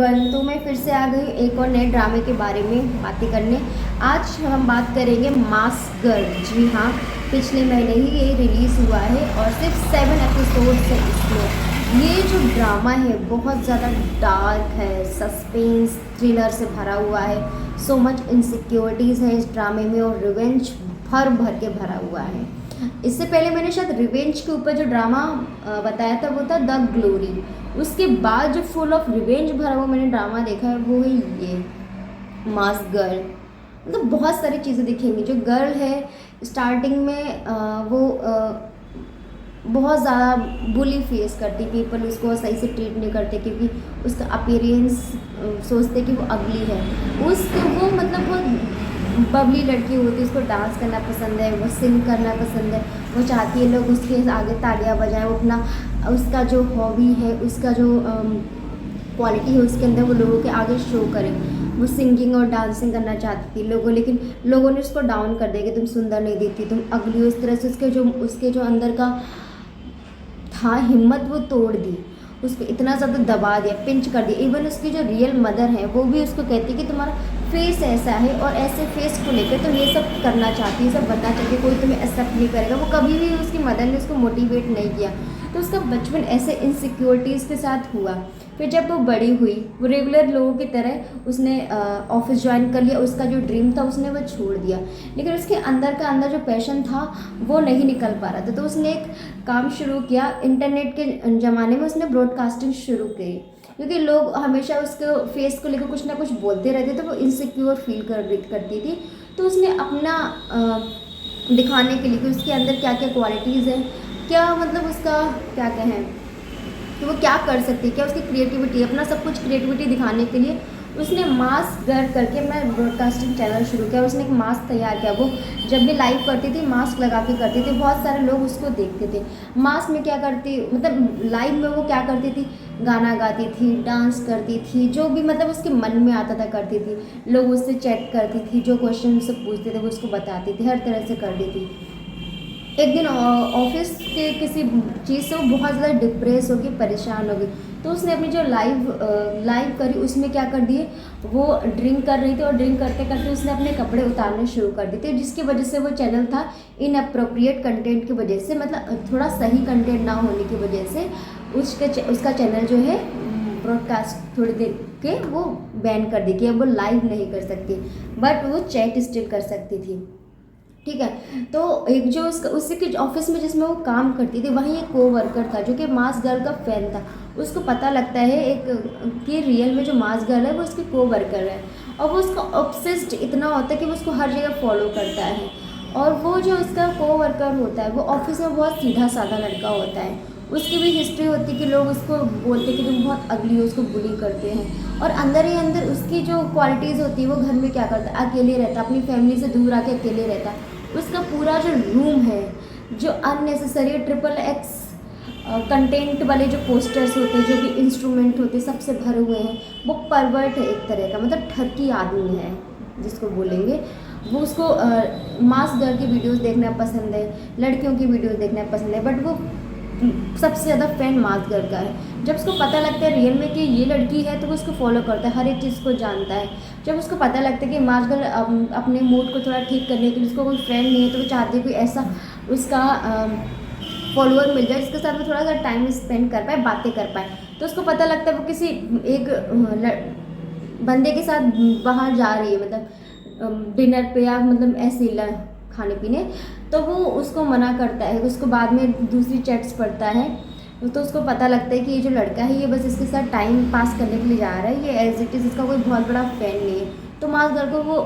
Everyone, तो मैं फिर से आ गई एक और नए ड्रामे के बारे में बातें करने। आज हम बात करेंगे मास्क गर्ल। जी हाँ, पिछले महीने ही ये रिलीज़ हुआ है और सिर्फ 7 एपिसोड्स है इसमें। ये जो ड्रामा है बहुत ज़्यादा डार्क है, सस्पेंस थ्रिलर से भरा हुआ है। सो मच इनसिक्योरिटीज़ है इस ड्रामे में और रिवेंज भर भर के भरा हुआ है। इससे पहले मैंने शायद रिवेंज के ऊपर जो ड्रामा बताया था वो था द ग्लोरी। उसके बाद जो फुल ऑफ रिवेंज भरा हुआ मैंने ड्रामा देखा है वो है ये मास्क गर्ल। मतलब बहुत सारी चीज़ें दिखेंगी। जो गर्ल है स्टार्टिंग में वो बहुत ज़्यादा बुली फेस करती, पीपल उसको सही से ट्रीट नहीं करते क्योंकि उसका अपीयरेंस सोचते कि वो अगली है। उसको वो मतलब वो बबली लड़की होती है, उसको डांस करना पसंद है, वो सिंग करना पसंद है, वो चाहती है लोग उसके आगे तालियां बजाएं। वो अपना उसका जो हॉबी है, उसका जो क्वालिटी है उसके अंदर वो लोगों के आगे शो करें। वो सिंगिंग और डांसिंग करना चाहती थी लेकिन लोगों ने उसको डाउन कर दिया कि तुम सुंदर नहीं दिखती, तुम अगली हो। इस तरह से उसके जो अंदर का था हिम्मत वो तोड़ दी। उसको इतना ज़्यादा दबा दिया, पिंच कर दिया। इवन उसकी जो रियल मदर है वो भी उसको कहती कि तुम्हारा फेस ऐसा है और ऐसे फेस को लेकर तुम ये सब करना चाहती है, सब बनना चाहती है, कोई तुम्हें एक्सेप्ट नहीं करेगा। वो कभी भी उसकी मदर ने उसको मोटिवेट नहीं किया। तो उसका बचपन ऐसे इनसिक्योरिटीज़ के साथ हुआ। फिर जब वो बड़ी हुई, वो रेगुलर लोगों की तरह उसने ऑफिस ज्वाइन कर लिया। उसका जो ड्रीम था उसने वो छोड़ दिया, लेकिन उसके अंदर जो पैशन था वो नहीं निकल पा रहा था। तो उसने एक काम शुरू किया। इंटरनेट के ज़माने में उसने ब्रॉडकास्टिंग शुरू की क्योंकि लोग हमेशा उसके फेस को लेकर कुछ ना कुछ बोलते रहते थे, वो इनसिक्योर फील करती थी। तो उसने अपना दिखाने के लिए कि उसके अंदर क्या क्या क्वालिटीज़ हैं, क्या मतलब उसका क्या कहें कि वो क्या कर सकती है, क्या उसकी क्रिएटिविटी, अपना सब कुछ क्रिएटिविटी दिखाने के लिए उसने मास्क गर्ल करके मैं ब्रॉडकास्टिंग चैनल शुरू किया। उसने एक मास्क तैयार किया। वो जब भी लाइव करती थी मास्क लगा के करती थी। बहुत सारे लोग उसको देखते थे। मास्क में क्या करती, मतलब लाइव में वो क्या करती थी, गाना गाती थी, डांस करती थी, जो भी मतलब उसके मन में आता था करती थी। लोग उससे चैट करती थी, जो क्वेश्चन उससे पूछते थे वो उसको बताती थी, हर तरह से कर देती। एक दिन ऑफिस के किसी चीज़ से वो बहुत ज़्यादा डिप्रेस होगी, परेशान होगी। तो उसने अपनी जो लाइव करी उसमें क्या कर दिए, वो ड्रिंक कर रही थी और ड्रिंक करते करते उसने अपने कपड़े उतारने शुरू कर दिए थे, जिसकी वजह से वो चैनल था इनअप्रोप्रिएट कंटेंट की वजह से, मतलब थोड़ा सही कंटेंट ना होने की वजह से उसका चैनल जो है ब्रॉडकास्ट थोड़ी देर के वो बैन कर दी कि अब वो लाइव नहीं कर सकती, बट वो चैट स्टिल कर सकती थी। ठीक है। तो एक जो उसी के ऑफिस में जिसमें वो काम करती थी वहीं एक कोवर्कर था जो कि मास्क गर्ल का फैन था। उसको पता लगता है कि रियल में जो मास्क गर्ल है वो उसकी कोवर्कर है और वो उसका ऑब्सेस्ड इतना होता है कि वो उसको हर जगह फॉलो करता है। और वो जो उसका कोवर्कर होता है वो ऑफिस में बहुत सीधा साधा लड़का होता है। उसकी भी हिस्ट्री होती है कि लोग उसको बोलते कि तुम बहुत अगली हो, उसको बुली करते हैं। और अंदर ही अंदर उसकी जो क्वालिटीज़ होती है, वो घर में क्या करता है, अकेले रहता, अपनी फैमिली से दूर आके अकेले रहता। उसका पूरा जो रूम है, जो अननेसेसरी XXX कंटेंट वाले जो पोस्टर्स होते हैं, जो भी इंस्ट्रूमेंट होते हैं, सबसे भरे हुए हैं। वो परवर्ट है एक तरह का, मतलब ठगी आदमी है जिसको बोलेंगे। वो उसको मास्क गर्ल की वीडियोस देखना पसंद है, लड़कियों की वीडियोस देखना पसंद है, बट वो सबसे ज़्यादा फैन मास्क गर्ल का है। जब उसको पता लगता है रियल में कि ये लड़की है तो वो उसको फॉलो करता है, हर एक चीज़ को जानता है। जब उसको पता लगता है कि मास्क गर्ल अपने मूड को थोड़ा ठीक करने के लिए उसको कोई फ्रेंड नहीं है, तो वो चाहती है कोई ऐसा उसका फॉलोअर मिल जाए जिसके साथ वो थोड़ा सा टाइम स्पेंड कर पाए, बातें कर पाए। तो उसको पता लगता है वो किसी एक बंदे के साथ बाहर जा रही है, मतलब डिनर पे या मतलब ऐसे खाने पीने। तो वो उसको मना करता है। उसको बाद में दूसरी चैट्स पढ़ता है तो उसको पता लगता है कि ये जो लड़का है ये बस इसके साथ टाइम पास करने के लिए जा रहा है, ये एज इट इज़ इसका कोई बहुत बड़ा फैन नहीं है। तो मास्क गर्ल को वो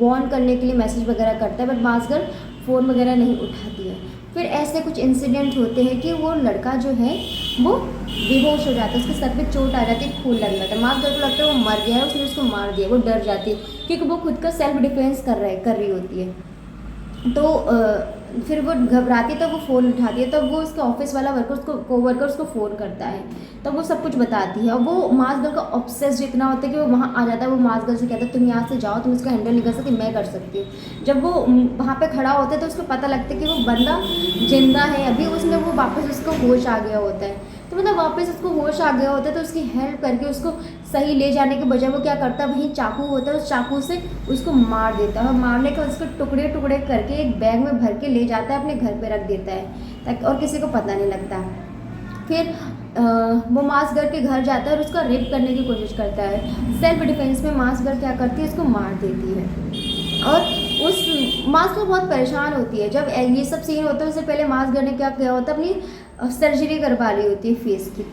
वॉर्न करने के लिए मैसेज वगैरह करता है, बट मास्क गर्ल फ़ोन वगैरह नहीं उठाती है। फिर ऐसे कुछ इंसिडेंट होते हैं कि वो लड़का जो है वो बेहोश हो जाता है, उसके सर पे चोट आ जाती है, खून लग जाता है। मास्क गर्ल को लगता है वो मर गया है, उसने उसको मार दिया। वो डर जाती है क्योंकि वो खुद का सेल्फ डिफेंस कर रही होती है। तो फिर वो घबराती है, तब वो फ़ोन उठाती है, तब वो उसका ऑफिस वाला कोवर्कर उसको फ़ोन करता है, तब वो सब कुछ बताती है। और वो मास्क गर्ल का ऑब्सेस्ड इतना होता है कि वो वहाँ आ जाता है। वो मास्क गर्ल से कहता है तुम यहाँ से जाओ, तुम इसको हैंडल नहीं कर सकती, मैं कर सकती हूँ। जब वो वहाँ पे खड़ा होता है तो उसको पता लगता है कि वो बंदा जिंदा है अभी, उसने वो वापस उसको होश आ गया होता है। तो मतलब वापस उसको होश आ गया होता है, तो उसकी हेल्प करके उसको सही ले जाने के बजाय वो क्या करता है, वहीं चाकू होता है, उस चाकू से उसको मार देता है और मारने के उसको टुकड़े टुकड़े करके एक बैग में भर के ले जाता है, अपने घर पे रख देता है ताकि और किसी को पता नहीं लगता। फिर वो मासगर के घर जाता है और उसका रेप करने की कोशिश करता है। सेल्फ डिफेंस में मासगर क्या करती है, उसको मार देती है और उस मासगर बहुत परेशान होती है। जब ये सब सीन होता है उससे पहले मासगर ने क्या किया होता है, अपनी सर्जरी करवा ली होती है फेस की,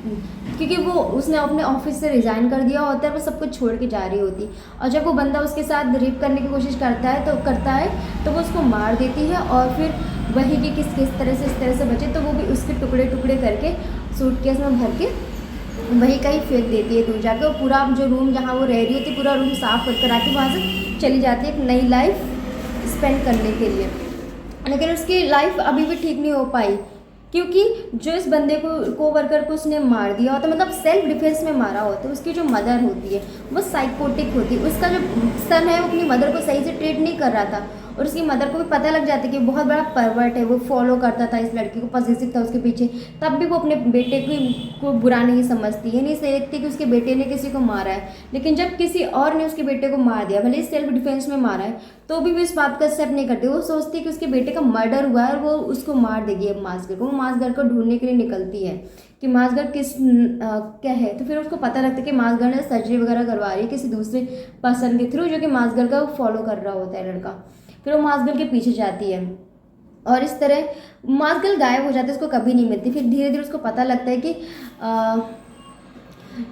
क्योंकि वो उसने अपने ऑफिस से रिज़ाइन कर दिया होता है, वो सब कुछ छोड़ के जा रही होती। और जब वो बंदा उसके साथ रेप करने की कोशिश करता है तो वो उसको मार देती है और फिर वही कि किस तरह से इस तरह से बचे, तो वो भी उसके टुकड़े टुकड़े करके सूटकेस में भर के वही कहीं फेंक देती है दूर जाके। और पूरा जो रूम जहाँ वो रह रही होती है पूरा रूम साफ करा के वहाँ से चली जाती है एक नई लाइफ स्पेंड करने के लिए। लेकिन उसकी लाइफ अभी भी ठीक नहीं हो पाई, क्योंकि जो इस बंदे को वर्कर को उसने मार दिया होता, मतलब सेल्फ डिफेंस में मारा होता है, उसकी जो मदर होती है वो साइकोटिक होती है। उसका जो सन है वो अपनी मदर को सही से ट्रीट नहीं कर रहा था और उसकी मदर को भी पता लग जाता है कि बहुत बड़ा परवर्ट है, वो फॉलो करता था इस लड़की को, पॉसेसिव था उसके पीछे। तब भी वो अपने बेटे को बुरा नहीं समझती है, नहीं देखती कि उसके बेटे ने किसी को मारा है। लेकिन जब किसी और ने उसके बेटे को मार दिया, भले सेल्फ डिफेंस में मारा है, तो भी इस बात का एक्सेप्ट नहीं करती। वो सोचती है कि उसके बेटे का मर्डर हुआ है और वो उसको मार देगी अब मासगर को। वो मासगर को ढूंढने के लिए निकलती है कि मासगर क्या है। तो फिर उसको पता लगता है कि मासगर ने सर्जरी वगैरह करवा रही है किसी दूसरे पर्सन के थ्रू, जो कि मासगर का फॉलो कर रहा होता है लड़का। फिर वो मासगर के पीछे जाती है और इस तरह मासगर गायब हो जाता है, उसको कभी नहीं मिलती। फिर धीरे धीरे उसको पता लगता है कि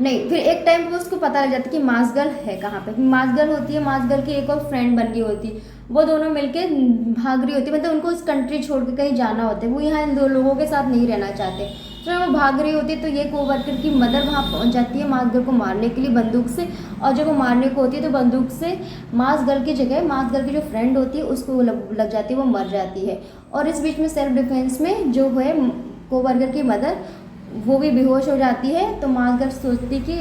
नहीं, फिर एक टाइम पे उसको पता लग जाता है कि मासगर है कहाँ पे। मासगर होती है, मासगर की एक और फ्रेंड बन गई होती है, वो दोनों मिलके भाग रही होती है, मतलब उनको इस कंट्री छोड़ के कहीं जाना होता है, वो यहाँ इन दो लोगों के साथ नहीं रहना चाहते। तो वो भाग रही होती है तो ये कोवर्कर की मदर वहाँ पहुँच जाती है मासगर को मारने के लिए बंदूक से। और जब वो मारने को होती है तो बंदूक से मासगर की जगह मासगर की जो फ्रेंड होती है उसको लग जाती है, वो मर जाती है। और इस बीच में सेल्फ डिफेंस में जो है कोवर्कर की मदर वो भी बेहोश हो जाती है। तो मासगर सोचती कि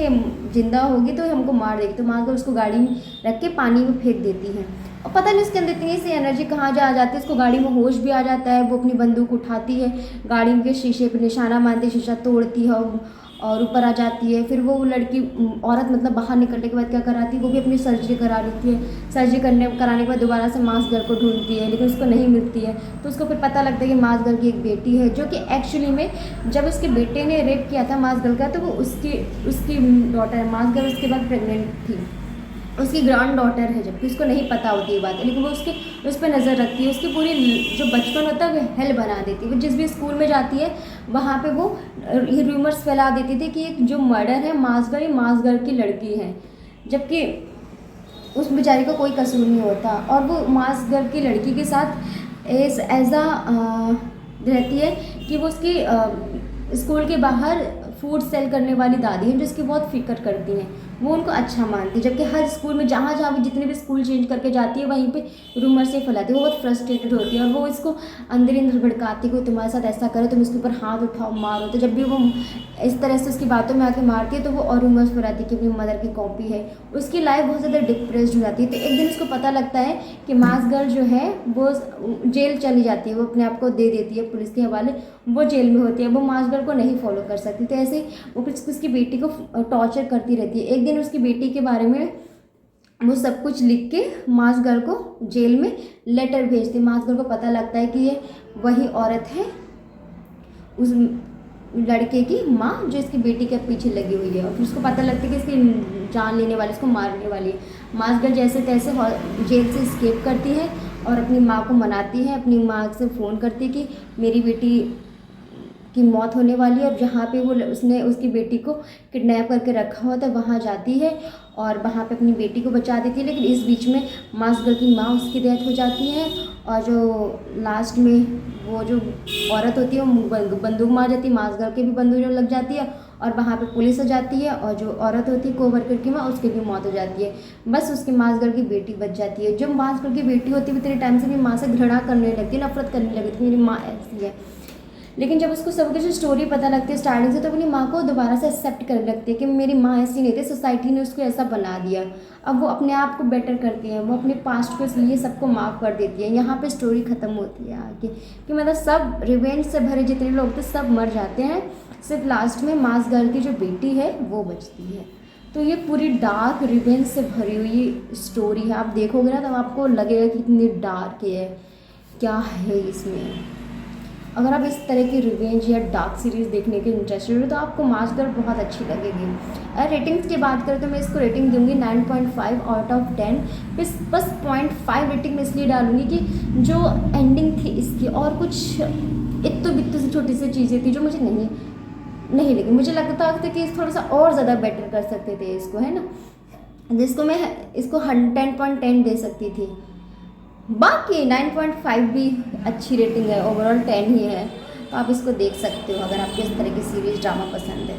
जिंदा होगी तो हमको मार देगी, तो मासगर उसको गाड़ी में रख के पानी में फेंक देती है। और पता नहीं उसके अंदर इतनी सी एनर्जी कहाँ जा जाती है, उसको गाड़ी में होश भी आ जाता है। वो अपनी बंदूक उठाती है, गाड़ी के शीशे पर निशाना मारती है, शीशा तोड़ती है और ऊपर आ जाती है। फिर वो लड़की औरत मतलब बाहर निकलने के बाद क्या कराती है, वो भी अपनी सर्जरी करा लेती है। सर्जरी कराने के बाद दोबारा से मासगर को ढूंढती है, लेकिन उसको नहीं मिलती है। तो उसको फिर पता लगता है कि मासगर की एक बेटी है, जो कि एक्चुअली में जब उसके बेटे ने रेप किया था मासगर का, तो वो उसकी डॉटर मासगर उसके बाद प्रेग्नेंट थी, उसकी ग्रैंड डॉटर है, जबकि उसको नहीं पता होती ये बात है। लेकिन वो उस पर नज़र रखती है, उसकी पूरी जो बचपन होता है वो हेल बना देती है। वो जिस भी स्कूल में जाती है वहाँ पे वो ये रूमर्स फैला देती थी कि एक जो मर्डर है मासगर, ये मासगर की लड़की है, जबकि उस बेचारी को कोई कसूर नहीं होता। और वो मासगर की लड़की के साथ ऐसा रहती है कि वो उसकी स्कूल के बाहर फूड सेल करने वाली दादी हैं, जिसकी बहुत फिक्र करती हैं, वो उनको अच्छा मानती है। जबकि हर स्कूल में जहाँ जहाँ भी जितने भी स्कूल चेंज करके जाती है वहीं पे रूमर से फैलाती है। वो बहुत फ्रस्ट्रेटेड होती है और वो इसको अंदर ही अंदर भड़काती है कि तुम्हारे साथ ऐसा करे, तुम इसके ऊपर हाथ उठाओ मारो। तो जब भी वो इस तरह से उसकी बातों में आके मारती है तो वो और रूमर्स फैलाती है कि अपनी मदर की कॉपी है। उसकी लाइफ बहुत ज़्यादा डिप्रेस्ड हो जाती है। तो एक दिन उसको पता लगता है कि मासगर जो है वो जेल चली जाती है, वो अपने आप को दे देती है पुलिस के हवाले, वो जेल में होती है, वो मासगर को नहीं फॉलो कर सकती। तो ऐसे वो उसकी बेटी को टॉर्चर करती रहती है। एक दिन उसकी बेटी के बारे में वो सब कुछ लिख के मासगर को जेल में लेटर भेजती। मासगर को पता लगता है कि ये वही औरत है, उस लड़के की माँ, जो इसकी बेटी के पीछे लगी हुई है। और फिर उसको पता लगता है कि इसकी जान लेने वाली, इसको मारने वाली है। मासगर जैसे तैसे जेल से एस्केप करती है और अपनी माँ को मनाती है, अपनी माँ से फ़ोन करती है कि मेरी बेटी की मौत होने वाली है। और जहाँ पे वो उसने उसकी बेटी को किडनैप करके रखा हुआ था वहाँ जाती है और वहाँ पे अपनी बेटी को बचा देती है। लेकिन इस बीच में मासगर की माँ उसकी डेथ हो जाती है और जो लास्ट में वो जो औरत होती है वो बंदूक मार जाती है, मासगर के भी बंदूक लग जाती है और वहाँ पे पुलिस आ जाती है। और जो औरत होती है कोवर्कर की माँ, उसकी भी मौत हो जाती है। बस उसकी मासगर की बेटी बच जाती है। जो मासगर की बेटी होती है वो इतने टाइम से भी माँ से घृणा करने लगती है, नफरत करने लगती है, मेरी माँ ऐसी है। लेकिन जब उसको सब कुछ स्टोरी पता लगती है स्टार्टिंग से, तो अपनी माँ को दोबारा से एक्सेप्ट करने लगती है कि मेरी माँ ऐसी नहीं थी, सोसाइटी ने उसको ऐसा बना दिया। अब वो अपने आप को बेटर करती है, वो अपने पास्ट को इसलिए सबको माफ़ कर देती है। यहाँ पे स्टोरी ख़त्म होती है आगे कि मतलब सब रिवेंज से भरे जितने लोग थे सब मर जाते हैं सिर्फ लास्ट में मास गर्ल की जो बेटी है वो बचती है। तो ये पूरी डार्क रिवेंज से भरी हुई स्टोरी है। आप देखोगे ना तब आपको लगेगा कि इतनी डार्क है, क्या है इसमें। अगर आप इस तरह की रिवेंज या डार्क सीरीज़ देखने के इंटरेस्टेड हो तो आपको मास गर्ल बहुत अच्छी लगेगी। अगर रेटिंग्स की बात करें तो मैं इसको रेटिंग दूंगी 9.5 आउट ऑफ 10। बस 0.5 रेटिंग में इसलिए डालूंगी कि जो एंडिंग थी इसकी और कुछ इत्तु बित्तु से छोटी सी चीज़ें थी जो मुझे नहीं लगी। मुझे लगता था कि थोड़ा सा और ज़्यादा बेटर कर सकते थे इसको, है ना, जिसको मैं इसको 10.10 दे सकती थी। बाकी 9.5 भी अच्छी रेटिंग है, ओवरऑल 10 ही है। तो आप इसको देख सकते हो अगर आपको इस तरह की सीरीज़ ड्रामा पसंद है।